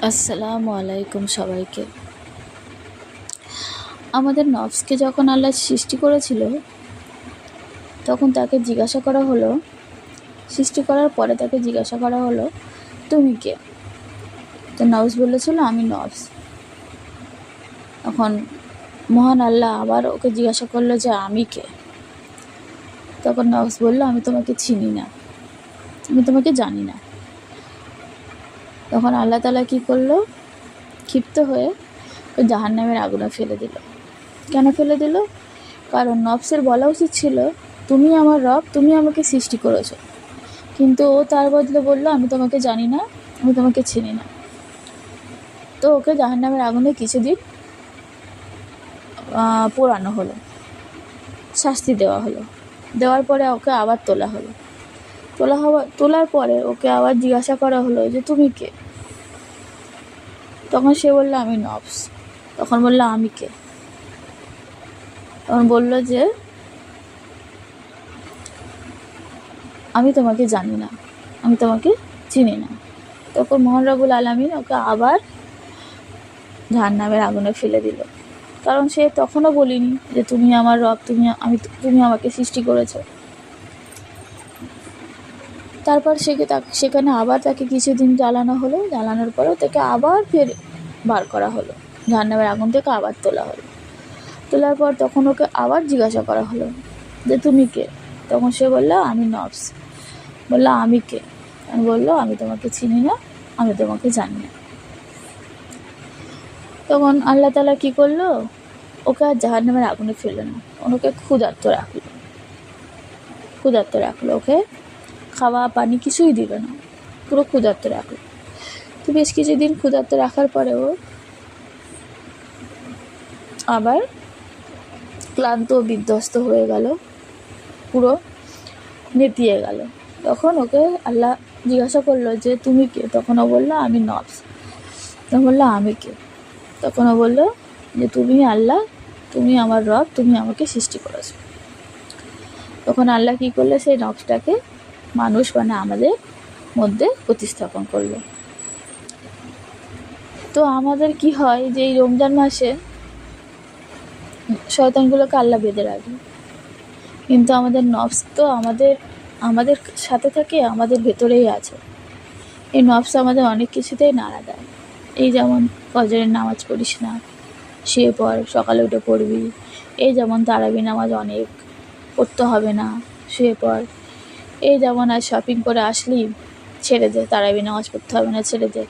আসসালামু আলাইকুম সবাইকে। আমাদের নফসকে যখন আল্লাহ সৃষ্টি করেছিল তখন তাকে জিজ্ঞাসা করা হলো, সৃষ্টি করার পরে তাকে জিজ্ঞাসা করা হলো তুমি কে? তো নফস বলেছিল আমি নফস। তখন মহান আল্লাহ আবার ওকে জিজ্ঞাসা করলো যে আমি কে? তখন নফস বলল আমি তোমাকে চিনি না, আমি তোমাকে জানি না। তখন আল্লাহ তাআলা কী করলো, ক্ষিপ্ত হয়ে ওই জাহান্নামের আগুনে ফেলে দিল। কেন ফেলে দিল? কারণ নফসের বলা উচিত ছিল তুমি আমার রব, তুমি আমাকে সৃষ্টি করেছো, কিন্তু ও তার বদলে বলল আমি তোমাকে জানি না, আমি তোমাকে চিনি না। তো ওকে জাহান্নামের আগুনে কিছুদিন পোড়ানো হলো, শাস্তি দেওয়া হলো। দেওয়ার পরে ওকে আবার তোলার পরে ওকে আবার জিজ্ঞাসা করা হলো যে তুমি কে? তখন সে বলল আমি নফস। তখন বলল আমি কে? তখন বলল যে আমি তোমাকে জানি না, আমি তোমাকে চিনি না। তখন মহান রব্বুল আলামিন ওকে আবার জাহান্নামের আগুনে ফেলে দিল। কারণ সে তখনও বলিনি যে তুমি আমার রব, তুমি আমাকে সৃষ্টি করেছো। তারপর সেখানে আবার তাকে কিছুদিন জ্বালানো হলো। জ্বালানোর পরেও তাকে আবার ফের বার করা হলো, জাহান্নামের আগুন থেকে আবার তোলা হলো। তোলার পর তখন ওকে আবার জিজ্ঞাসা করা হলো যে তুমি কে? তখন সে বলল আমি নফস। বলল আমি কে? আমি বললো আমি তোমাকে চিনি না, আমি তোমাকে জানি না। তখন আল্লাহ তাআলা কী করলো, ওকে আর জাহান্নামের আগুনে ফেললো না, ওকে ক্ষুধার্ত রাখলো। ওকে খাওয়া পানি কিছুই দিল না, পুরো ক্ষুধার্ত রাখলো। তো বেশ কিছুদিন ক্ষুধার্ত রাখার পরেও আবার ক্লান্ত বিধ্বস্ত হয়ে গেল, পুরো নেতিয়ে গেল। তখন ওকে আল্লাহ জিজ্ঞাসা করলো যে তুমি কে? তখন ও বললো আমি নফস। তখন বললো আমি কে? তখন ও বললো যে তুমি আল্লাহ, তুমি আমার রব, তুমি আমাকে সৃষ্টি করেছো। তখন আল্লাহ কী করলো, সেই নফসটাকে মানুষ আমাদের মধ্যে প্রতিস্থাপন করলো। তো আমাদের কি হয় যে এই রমজান মাসে শয়তানগুলোকে আল্লাহ বেঁধে রাখে, কিন্তু আমাদের নফস তো আমাদের সাথে থাকে, আমাদের ভেতরেই আছে। এই নফস আমাদের অনেক কিছুতেই নাড়া দেয়। এই যেমন ফজরের নামাজ পড়িস না, শুয়ে পড়, সকালে উঠে পড়বি। এই যেমন তারাবি নামাজ অনেক পড়তে হবে না, শুয়ে পড়। এই যেমন আজ শপিং করে আসলি, ছেড়ে দে, তারাবি নামাজ পড়তে হবে না, ছেড়ে দে।